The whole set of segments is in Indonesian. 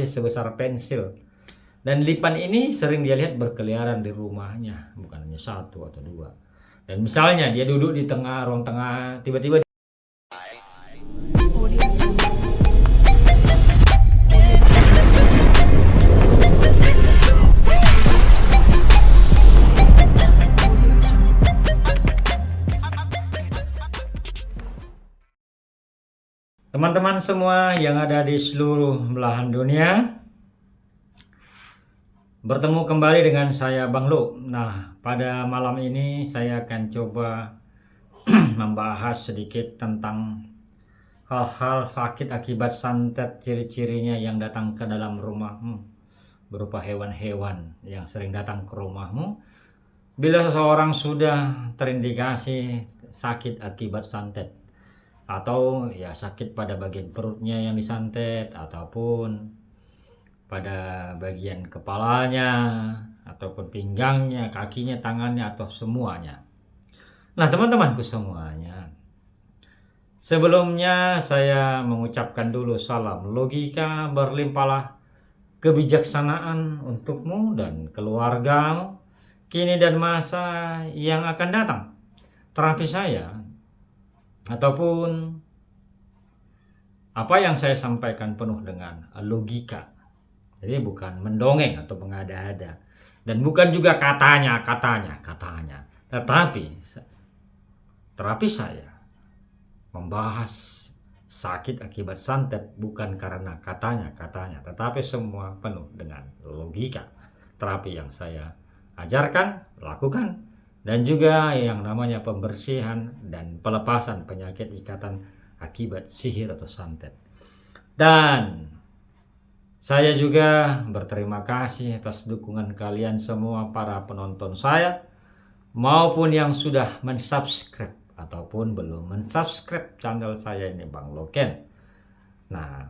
sebesar pensil. Dan lipan ini sering dia lihat berkeliaran di rumahnya, bukan hanya satu atau dua. Dan misalnya dia duduk di tengah ruang tengah, tiba-tiba teman-teman semua yang ada di seluruh belahan dunia, bertemu kembali dengan saya Bang Lu. Nah, pada malam ini saya akan coba membahas sedikit tentang hal-hal sakit akibat santet, ciri-cirinya yang datang ke dalam rumahmu, berupa hewan-hewan yang sering datang ke rumahmu. Bila seseorang sudah terindikasi sakit akibat santet, atau ya sakit pada bagian perutnya yang disantet, ataupun pada bagian kepalanya, ataupun pinggangnya, kakinya, tangannya, atau semuanya. Nah, teman-temanku semuanya, sebelumnya saya mengucapkan dulu salam logika berlimpahlah kebijaksanaan untukmu dan keluargamu kini dan masa yang akan datang. Terapi saya ataupun apa yang saya sampaikan penuh dengan logika. Jadi bukan mendongeng atau mengada-ada, dan bukan juga katanya. Tetapi terapi saya membahas sakit akibat santet bukan karena katanya, tetapi semua penuh dengan logika. Terapi yang saya ajarkan, lakukan, dan juga yang namanya pembersihan dan pelepasan penyakit ikatan akibat sihir atau santet. Dan saya juga berterima kasih atas dukungan kalian semua, para penonton saya, maupun yang sudah mensubscribe ataupun belum mensubscribe channel saya ini, Bang Loken. Nah,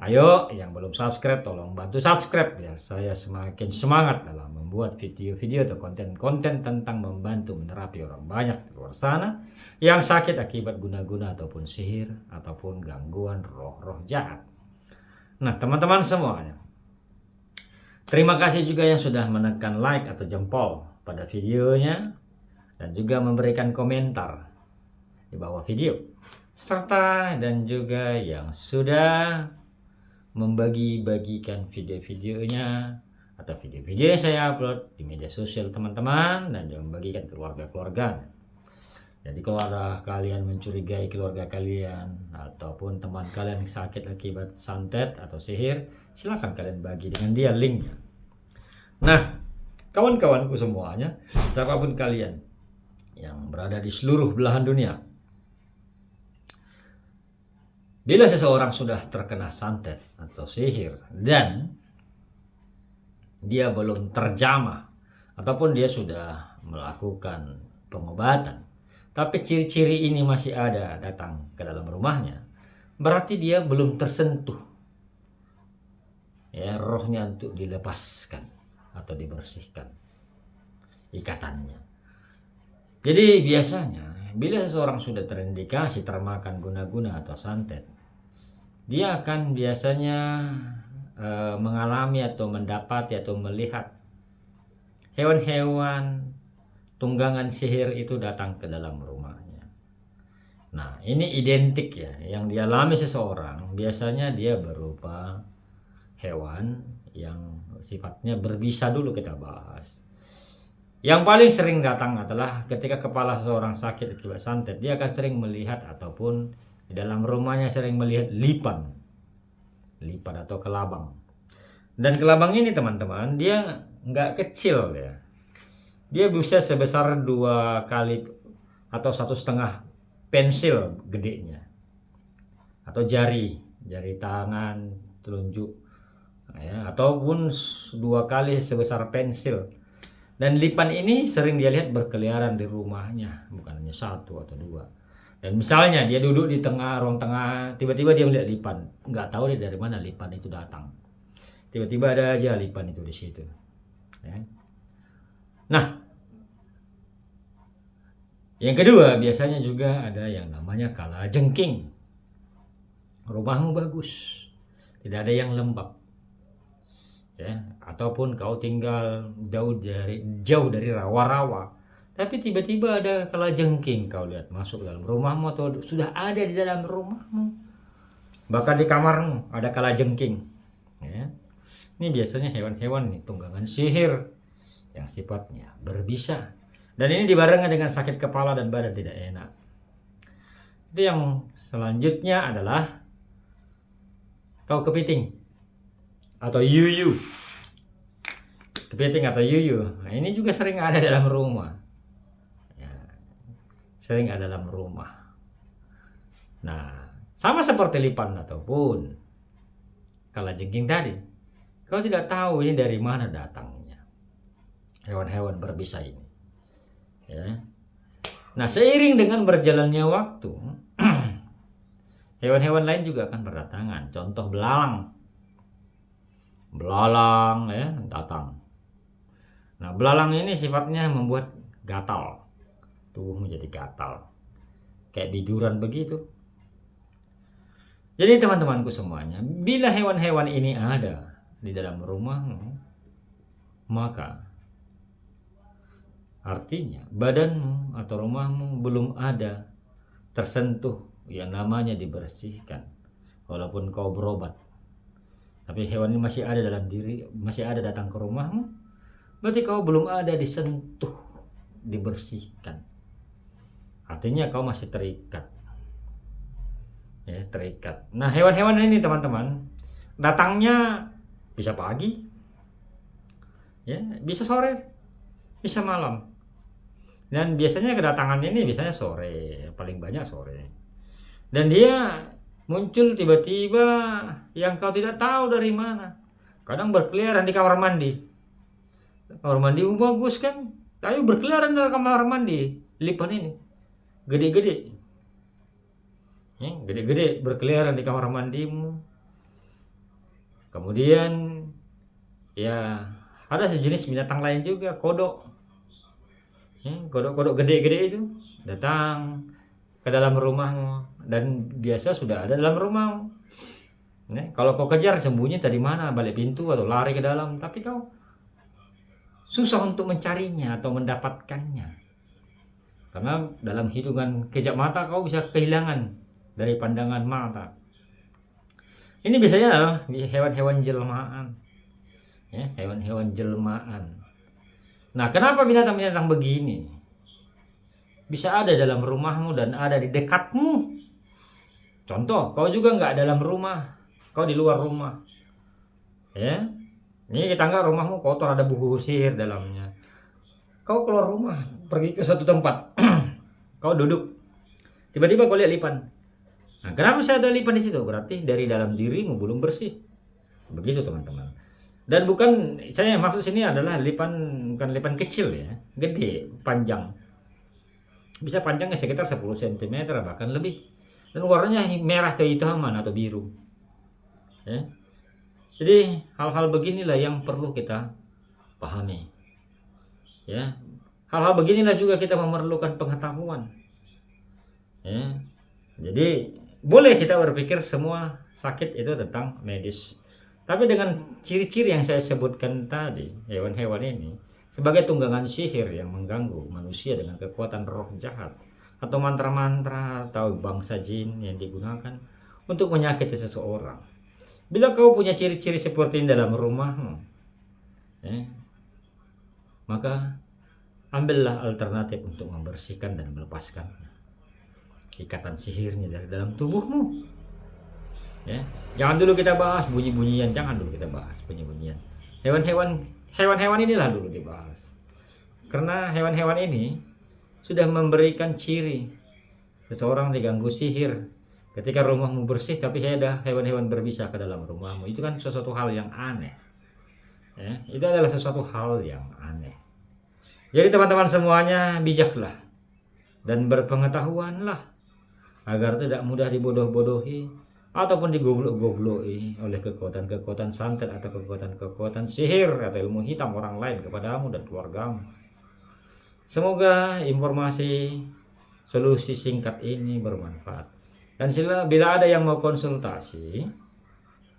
ayo yang belum subscribe tolong bantu subscribe ya, saya semakin semangat dalam membuat video-video atau konten-konten tentang membantu menerapi orang banyak di luar sana yang sakit akibat guna-guna ataupun sihir ataupun gangguan roh-roh jahat. Nah, teman-teman semuanya, terima kasih juga yang sudah menekan like atau jempol pada videonya dan juga memberikan komentar di bawah video, serta dan juga yang sudah membagi-bagikan video-videonya atau video-video yang saya upload di media sosial teman-teman, dan juga membagikan keluarga-keluarga. Jadi kalau ada kalian mencurigai keluarga kalian ataupun teman kalian yang sakit akibat santet atau sihir, silahkan kalian bagi dengan dia linknya. Nah, kawan-kawanku semuanya, siapapun kalian yang berada di seluruh belahan dunia, bila seseorang sudah terkena santet atau sihir dan dia belum terjamah ataupun dia sudah melakukan pengobatan, tapi ciri-ciri ini masih ada datang ke dalam rumahnya, berarti dia belum tersentuh ya rohnya untuk dilepaskan atau dibersihkan ikatannya. Jadi biasanya bila seseorang sudah terindikasi termakan guna-guna atau santet, dia akan biasanya mengalami atau mendapati atau melihat hewan-hewan tunggangan sihir itu datang ke dalam rumahnya. Nah, ini identik ya yang dialami seseorang, biasanya dia berupa hewan yang sifatnya berbisa. Dulu kita bahas. Yang paling sering datang adalah ketika kepala seseorang sakit akibat santet, dia akan sering melihat ataupun di dalam rumahnya sering melihat lipan atau kelabang. Dan kelabang ini teman-teman, dia nggak kecil ya. Dia bisa sebesar 2 kali atau 1,5 pensil gedenya, atau jari tangan telunjuk ya, ataupun 2 kali sebesar pensil. Dan lipan ini sering dia lihat berkeliaran di rumahnya, bukan hanya satu atau dua. Dan misalnya dia duduk di tengah ruang tengah, tiba-tiba dia melihat lipan, nggak tahu dia dari mana lipan itu datang. Tiba-tiba ada aja lipan itu di situ. Ya. Nah, yang kedua biasanya juga ada yang namanya kalajengking. Rumahmu bagus, tidak ada yang lembab, ya, ataupun kau tinggal jauh dari rawa-rawa, tapi tiba-tiba ada kalajengking kau lihat masuk dalam rumahmu atau sudah ada di dalam rumahmu, bahkan di kamarmu ada kalajengking, ya. Ini biasanya hewan-hewan nih tunggangan sihir yang sifatnya berbisa, dan ini dibarengi dengan sakit kepala dan badan tidak enak. Itu yang selanjutnya adalah kau kepiting atau yuyu. Kepiting atau yuyu, nah, ini juga sering ada dalam rumah, ya, sering ada dalam rumah. Nah, sama seperti lipan ataupun kalajengking tadi, kau tidak tahu ini dari mana datangnya hewan-hewan berbisa ini, ya. Nah, seiring dengan berjalannya waktu hewan-hewan lain juga akan berdatangan. Contoh belalang ya datang. Nah, belalang ini sifatnya membuat gatal, tubuh menjadi gatal, kayak biduran begitu. Jadi teman-temanku semuanya, bila hewan-hewan ini ada di dalam rumahmu, maka artinya badanmu atau rumahmu belum ada tersentuh yang namanya dibersihkan. Walaupun kau berobat, tapi hewan ini masih ada dalam diri, masih ada datang ke rumahmu, berarti kau belum ada disentuh, dibersihkan. Artinya kau masih terikat, ya, terikat. Nah, hewan-hewan ini teman-teman datangnya bisa pagi, ya, bisa sore, bisa malam. Dan biasanya kedatangan ini biasanya sore, paling banyak sore. Dan dia muncul tiba-tiba yang kau tidak tahu dari mana. Kadang berkeliaran di kamar mandi. Kamar mandi bagus kan? Ayo berkeliaran di kamar mandi. Lipan ini gede-gede, ya, gede-gede berkeliaran di kamar mandimu. Kemudian ya ada sejenis binatang lain juga, kodok. Kodok-kodok gede-gede itu datang ke dalam rumahmu dan biasa sudah ada dalam rumahmu. Nah, kalau kau kejar sembunyi tadi mana, balik pintu atau lari ke dalam, tapi kau susah untuk mencarinya atau mendapatkannya. Karena dalam hitungan kejap mata kau bisa kehilangan dari pandangan mata. Ini biasanya adalah hewan-hewan jelmaan, ya, hewan-hewan jelmaan. Nah, kenapa binatang-binatang begini bisa ada dalam rumahmu dan ada di dekatmu? Contoh, kau juga nggak dalam rumah, kau di luar rumah, ya. Ini tetangga rumahmu kotor, ada buku sihir dalamnya. Kau keluar rumah, pergi ke suatu tempat, kau duduk, tiba-tiba kau lihat lipan. Nah, kenapa bisa ada lipan di situ? Berarti dari dalam dirimu belum bersih. Begitu teman-teman. Dan bukan, saya maksud sini adalah lipan, bukan lipan kecil ya, gede, panjang. Bisa panjangnya sekitar 10 cm bahkan lebih. Dan warnanya merah kehitaman atau biru. Ya. Jadi hal-hal beginilah yang perlu kita pahami. Ya. Hal-hal beginilah juga kita memerlukan pengetahuan. Ya. Jadi boleh kita berpikir semua sakit itu tentang medis. Tapi dengan ciri-ciri yang saya sebutkan tadi, hewan-hewan ini sebagai tunggangan sihir yang mengganggu manusia dengan kekuatan roh jahat atau mantra-mantra atau bangsa jin yang digunakan untuk menyakiti seseorang. Bila kau punya ciri-ciri seperti ini dalam rumahmu, ya, maka ambillah alternatif untuk membersihkan dan melepaskan ikatan sihirnya dari dalam tubuhmu. Ya, jangan dulu kita bahas bunyi-bunyian, jangan dulu kita bahas bunyi-bunyian. Hewan-hewan inilah dulu dibahas. Karena hewan-hewan ini sudah memberikan ciri seseorang diganggu sihir. Ketika rumahmu bersih tapi ada hewan-hewan berbisa ke dalam rumahmu, itu kan sesuatu hal yang aneh. Ya, itu adalah sesuatu hal yang aneh. Jadi teman-teman semuanya bijaklah dan berpengetahuanlah agar tidak mudah dibodoh-bodohi ataupun digoblok-gobloki oleh kekuatan-kekuatan santet atau kekuatan-kekuatan sihir atau ilmu hitam orang lain kepadamu dan keluargamu. Semoga informasi solusi singkat ini bermanfaat. Dan bila ada yang mau konsultasi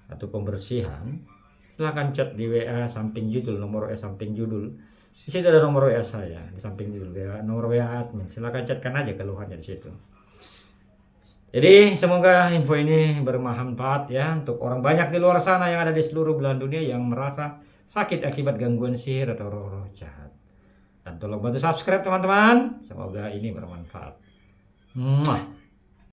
atau pembersihan, silahkan chat di WA samping judul, nomor WA samping judul. Di situ ada nomor WA saya di samping judul, nomor WA admin. Silahkan chatkan aja keluhannya di situ. Jadi semoga info ini bermanfaat ya untuk orang banyak di luar sana yang ada di seluruh belahan dunia yang merasa sakit akibat gangguan sihir atau roh-roh jahat. Dan tolong bantu subscribe teman-teman. Semoga ini bermanfaat. Muah.